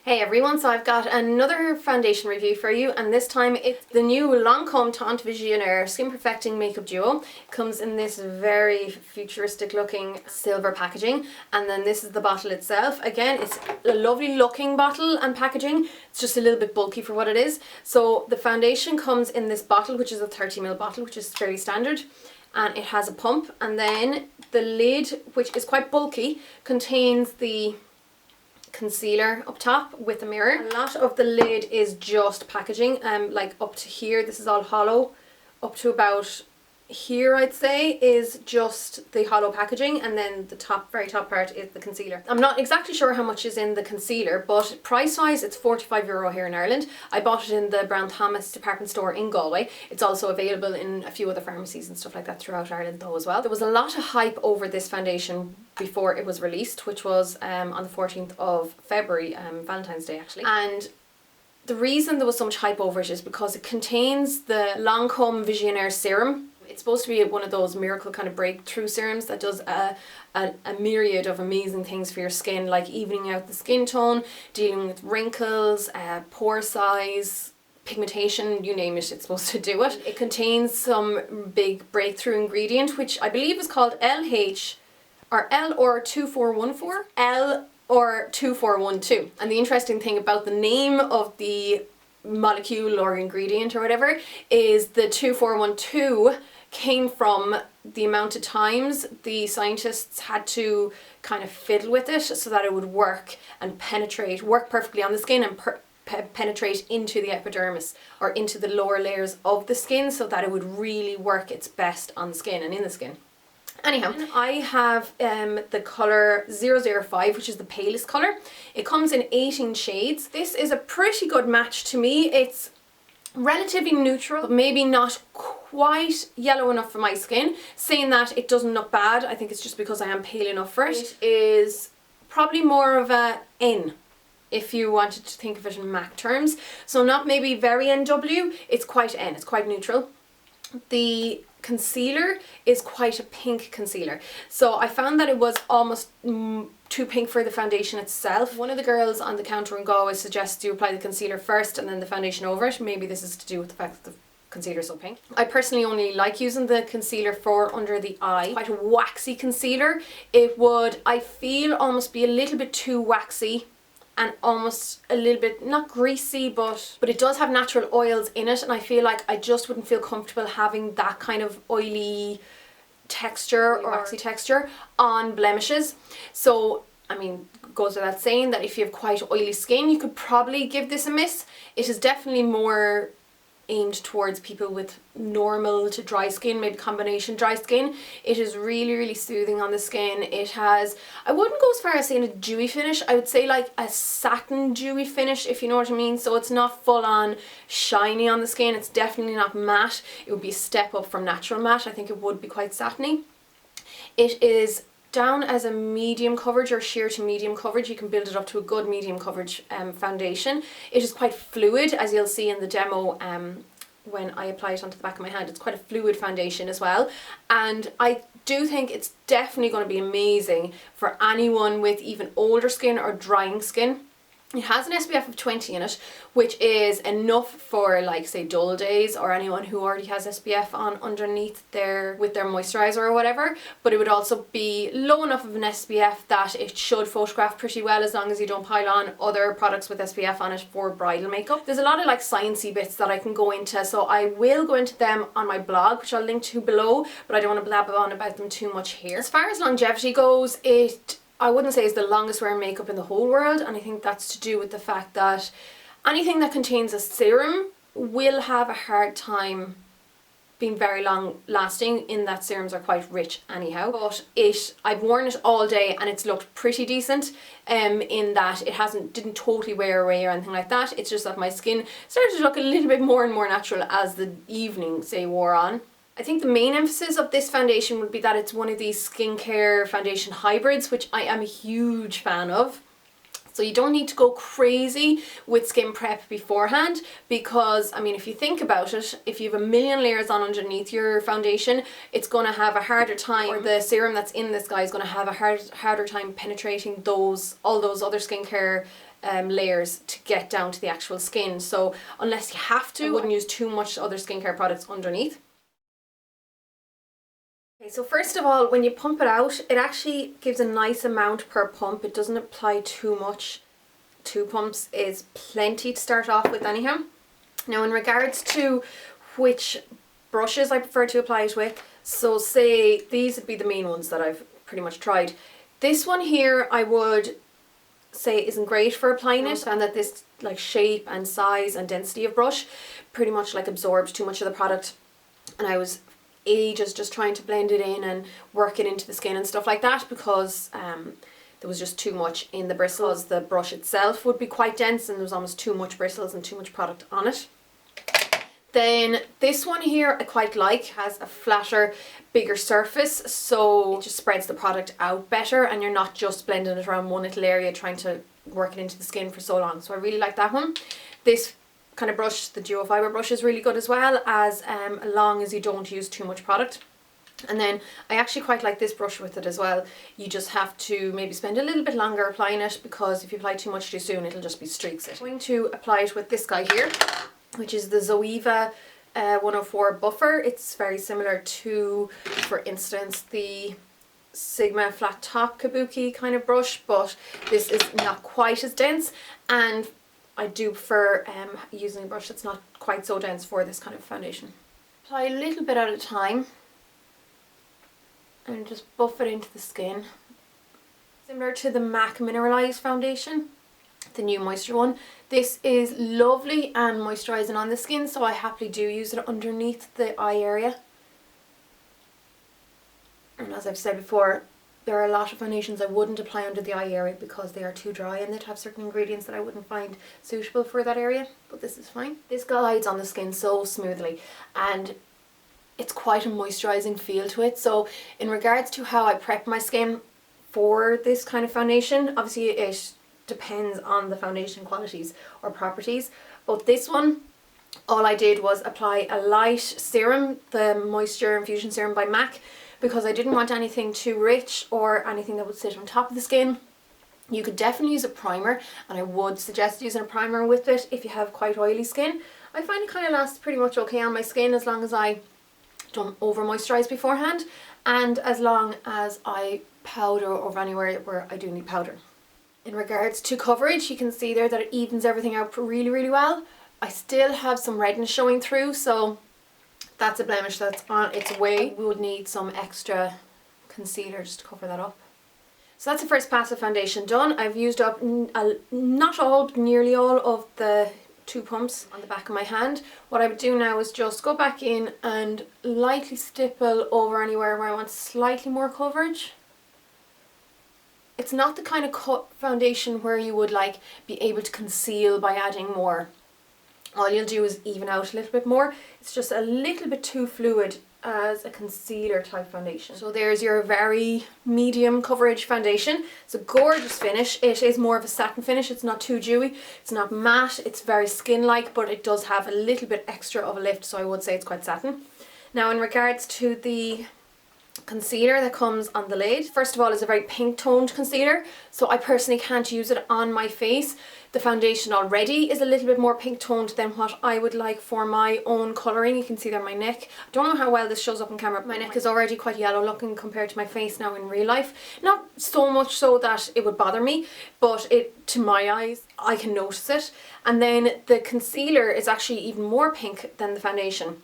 Hey everyone, so I've got another foundation review for you, and this time it's the new Lancome Teint Visionnaire Skin Perfecting Makeup Duo. It comes in this very futuristic looking silver packaging, and then this is the bottle itself. Again, it's a lovely looking bottle and packaging. It's just a little bit bulky for what it is. So the foundation comes in this bottle, which is a 30ml bottle, which is very standard. And it has a pump, and then the lid, which is quite bulky, contains the concealer up top with a mirror. A lot of the lid is just packaging, like up to here, this is all hollow. Up to about here, I'd say, is just the hollow packaging, and then the very top part is the concealer. I'm not exactly sure how much is in the concealer, but price wise it's €45 here in Ireland. I bought it in the Brown Thomas department store in Galway. It's also available in a few other pharmacies and stuff like that throughout Ireland though as well. There was a lot of hype over this foundation before it was released, which was on the 14th of February, Valentine's Day actually. And the reason there was so much hype over it is because it contains the Lancome Visionnaire Serum. It's supposed to be one of those miracle kind of breakthrough serums that does a myriad of amazing things for your skin, like evening out the skin tone, dealing with wrinkles, pore size, pigmentation, you name it, it's supposed to do it. It contains some big breakthrough ingredient, which I believe is called L2412. And the interesting thing about the name of the molecule or ingredient or whatever is the 2412 came from the amount of times the scientists had to kind of fiddle with it so that it would work and work perfectly on the skin and penetrate into the epidermis or into the lower layers of the skin so that it would really work its best on the skin and in the skin. Anyhow, I have the colour 005, which is the palest colour. It comes in 18 shades. This is a pretty good match to me. It's relatively neutral, but maybe not quite yellow enough for my skin. Saying that, it doesn't look bad. I think it's just because I am pale enough for it. It is probably more of a N, if you wanted to think of it in MAC terms. So not maybe very NW, it's quite N, it's quite neutral. The concealer is quite a pink concealer, so I found that it was almost too pink for the foundation itself. One of the girls on the counter in Galway suggests you apply the concealer first and then the foundation over it. Maybe this is to do with the fact that the concealer is so pink. I personally only like using the concealer for under the eye. Quite a waxy concealer. It would, I feel, almost be a little bit too waxy and almost a little bit, not greasy, but it does have natural oils in it, and I feel like I just wouldn't feel comfortable having that kind of oily texture or waxy texture on blemishes. So, I mean, goes without saying that if you have quite oily skin, you could probably give this a miss. It is definitely more aimed towards people with normal to dry skin, maybe combination dry skin. It is really, really soothing on the skin. It has, I wouldn't go as far as saying a dewy finish, I would say like a satin dewy finish, if you know what I mean. So it's not full on shiny on the skin, it's definitely not matte. It would be a step up from natural matte. I think it would be quite satiny. It is down as a medium coverage or sheer to medium coverage. You can build it up to a good medium coverage foundation. It is quite fluid, as you'll see in the demo when I apply it onto the back of my hand. It's quite a fluid foundation as well, and I do think it's definitely going to be amazing for anyone with even older skin or drying skin. It has an SPF of 20 in it, which is enough for, like, say, dull days or anyone who already has SPF on underneath with their moisturiser or whatever. But it would also be low enough of an SPF that it should photograph pretty well, as long as you don't pile on other products with SPF on it for bridal makeup. There's a lot of like sciencey bits that I can go into, so I will go into them on my blog, which I'll link to below, but I don't want to blab on about them too much here. As far as longevity goes, I wouldn't say it's the longest wearing makeup in the whole world, and I think that's to do with the fact that anything that contains a serum will have a hard time being very long lasting, in that serums are quite rich anyhow. But I've worn it all day and it's looked pretty decent, in that it didn't totally wear away or anything like that. It's just that my skin started to look a little bit more and more natural as the evening, say, wore on. I think the main emphasis of this foundation would be that it's one of these skincare foundation hybrids, which I am a huge fan of. So you don't need to go crazy with skin prep beforehand, because I mean, if you think about it, if you have a million layers on underneath your foundation, it's going to have a harder time, or the serum that's in this guy is going to have a harder time penetrating all those other skincare layers to get down to the actual skin. So unless you have to, I wouldn't use too much other skincare products underneath. Okay, so first of all, when you pump it out, it actually gives a nice amount per pump. It doesn't apply too much. 2 pumps is plenty to start off with anyhow. Now in regards to which brushes I prefer to apply it with, so say these would be the main ones that I've pretty much tried. This one here I would say isn't great for applying it, and that this like shape and size and density of brush pretty much like absorbs too much of the product, and I was ages just trying to blend it in and work it into the skin and stuff like that, because there was just too much in the bristles. The brush itself would be quite dense and there was almost too much bristles and too much product on it. Then this one here I quite like, has a flatter, bigger surface, so it just spreads the product out better and you're not just blending it around one little area trying to work it into the skin for so long. So I really like that one. This kind of brush, the duo fibre brush, is really good as well, as long as you don't use too much product. And then I actually quite like this brush with it as well. You just have to maybe spend a little bit longer applying it, because if you apply too much too soon it'll just be streaks. I'm going to apply it with this guy here, which is the Zoeva 104 buffer. It's very similar to, for instance, the Sigma flat top kabuki kind of brush, but this is not quite as dense, and I do prefer using a brush that's not quite so dense for this kind of foundation. Apply a little bit at a time and just buff it into the skin. Similar to the MAC Mineralized foundation, the new moisture one. This is lovely and moisturising on the skin, so I happily do use it underneath the eye area. And as I've said before, there are a lot of foundations I wouldn't apply under the eye area because they are too dry and they'd have certain ingredients that I wouldn't find suitable for that area, but this is fine. This glides on the skin so smoothly and it's quite a moisturising feel to it. So in regards to how I prep my skin for this kind of foundation, obviously it depends on the foundation qualities or properties, but this one, all I did was apply a light serum, the Moisture Infusion Serum by MAC, because I didn't want anything too rich or anything that would sit on top of the skin. You could definitely use a primer, and I would suggest using a primer with it if you have quite oily skin. I find it kind of lasts pretty much okay on my skin as long as I don't over moisturise beforehand, and as long as I powder over anywhere where I do need powder. In regards to coverage, you can see there that it evens everything out really, really well. I still have some redness showing through, so that's a blemish that's on its way. We would need some extra concealer just to cover that up. So that's the first pass of foundation done. I've used up not all, but nearly all of the 2 pumps on the back of my hand. What I would do now is just go back in and lightly stipple over anywhere where I want slightly more coverage. It's not the kind of foundation where you would like be able to conceal by adding more. All you'll do is even out a little bit more. It's just a little bit too fluid as a concealer type foundation. So there's your very medium coverage foundation. It's a gorgeous finish. It is more of a satin finish. It's not too dewy. It's not matte. It's very skin-like, but it does have a little bit extra of a lift, so I would say it's quite satin. Now in regards to the concealer that comes on the lid, first of all, is a very pink toned concealer, so I personally can't use it on my face. The foundation already is a little bit more pink toned than what I would like for my own colouring. You can see there my neck. I don't know how well this shows up on camera. My neck is already quite yellow looking compared to my face now in real life. Not so much so that it would bother me, but it, to my eyes, I can notice it. And then the concealer is actually even more pink than the foundation.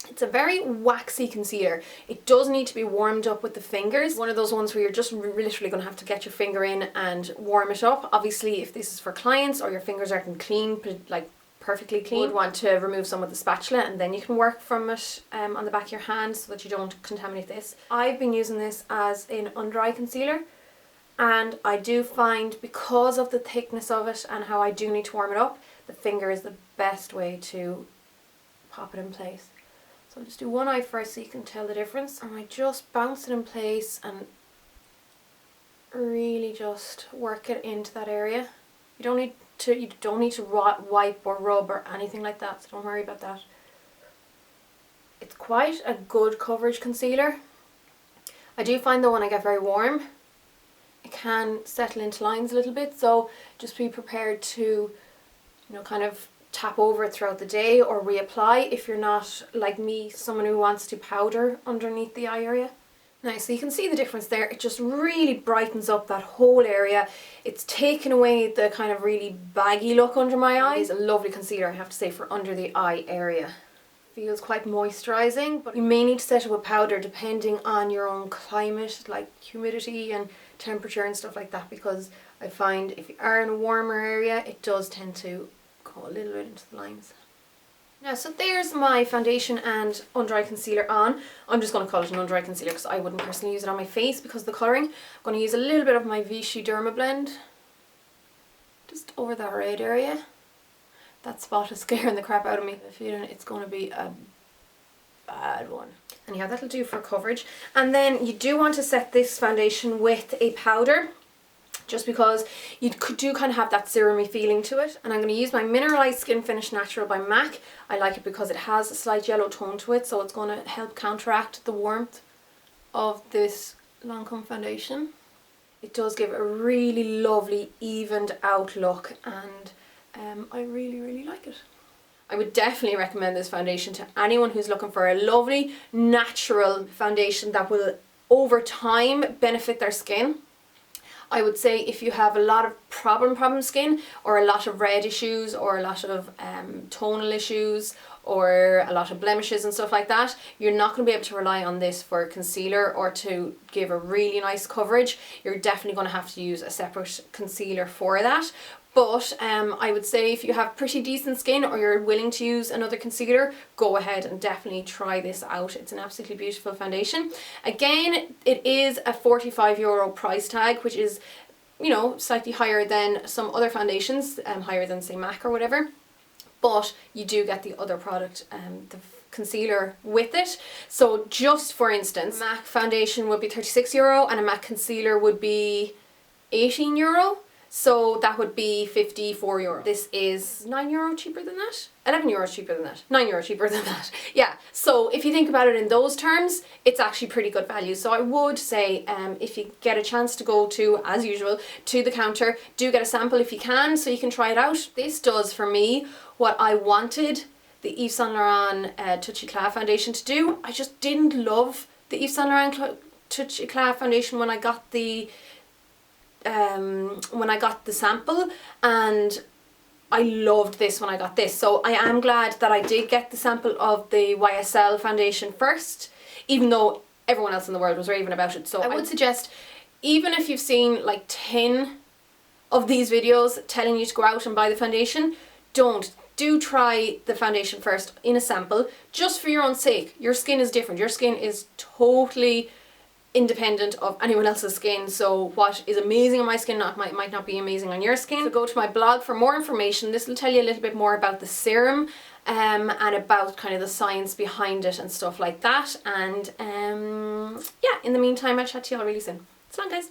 It's a very waxy concealer. It does need to be warmed up with the fingers. One of those ones where you're just literally going to have to get your finger in and warm it up. Obviously, if this is for clients or your fingers aren't clean, like perfectly clean, you would want to remove some with the spatula and then you can work from it on the back of your hand so that you don't contaminate this. I've been using this as an under eye concealer, and I do find, because of the thickness of it and how I do need to warm it up, the finger is the best way to pop it in place. So I'll just do one eye first so you can tell the difference, and I just bounce it in place and really just work it into that area. You don't need to wipe or rub or anything like that, so don't worry about that. It's quite a good coverage concealer. I do find though when I get very warm, it can settle into lines a little bit, so just be prepared to, you know, kind of tap over it throughout the day or reapply if you're not, like me, someone who wants to powder underneath the eye area. Now, so you can see the difference there. It just really brightens up that whole area. It's taken away the kind of really baggy look under my eyes. It's a lovely concealer, I have to say, for under the eye area. Feels quite moisturising, but you may need to set it with powder depending on your own climate, like humidity and temperature and stuff like that, because I find if you are in a warmer area, it does tend to go a little bit into the lines. Now, so there's my foundation and under eye concealer on. I'm just going to call it an under eye concealer because I wouldn't personally use it on my face because of the colouring. I'm going to use a little bit of my Vichy Derma blend just over that red area. That spot is scaring the crap out of me. I have a feeling it's going to be a bad one. Anyhow, that'll do for coverage. And then you do want to set this foundation with a powder, just because you do kind of have that serum-y feeling to it. And I'm going to use my Mineralized Skin Finish Natural by MAC. I like it because it has a slight yellow tone to it, so it's going to help counteract the warmth of this Lancome foundation. It does give a really lovely evened out look, and I really like it. I would definitely recommend this foundation to anyone who's looking for a lovely natural foundation that will over time benefit their skin. I would say if you have a lot of problem skin, or a lot of red issues, or a lot of tonal issues, or a lot of blemishes and stuff like that, you're not going to be able to rely on this for concealer or to give a really nice coverage. You're definitely going to have to use a separate concealer for that. But I would say if you have pretty decent skin or you're willing to use another concealer, go ahead and definitely try this out. It's an absolutely beautiful foundation. Again, it is a €45 price tag, which is, you know, slightly higher than some other foundations, higher than say MAC or whatever. But you do get the other product, the concealer with it. So just for instance, MAC foundation would be €36 and a MAC concealer would be €18. So that would be €54. This is €9 cheaper than that? €11 cheaper than that? €9 cheaper than that. Yeah, so if you think about it in those terms, it's actually pretty good value. So I would say if you get a chance to go to, as usual, to the counter, do get a sample if you can, so you can try it out. This does for me what I wanted the Yves Saint Laurent Touch Eclat foundation to do. I just didn't love the Yves Saint Laurent Touch Eclat foundation when I got the sample, and I loved this when I got this. So I am glad that I did get the sample of the YSL foundation first, even though everyone else in the world was raving about it. So I would suggest, even if you've seen like 10 of these videos telling you to go out and buy the foundation, do try the foundation first in a sample, just for your own sake. Your skin is different. Your skin is totally independent of anyone else's skin, so what is amazing on my skin might not be amazing on your skin. So go to my blog for more information. This will tell you a little bit more about the serum and about kind of the science behind it and stuff like that. And yeah, in the meantime, I'll chat to you all really soon. So long, guys.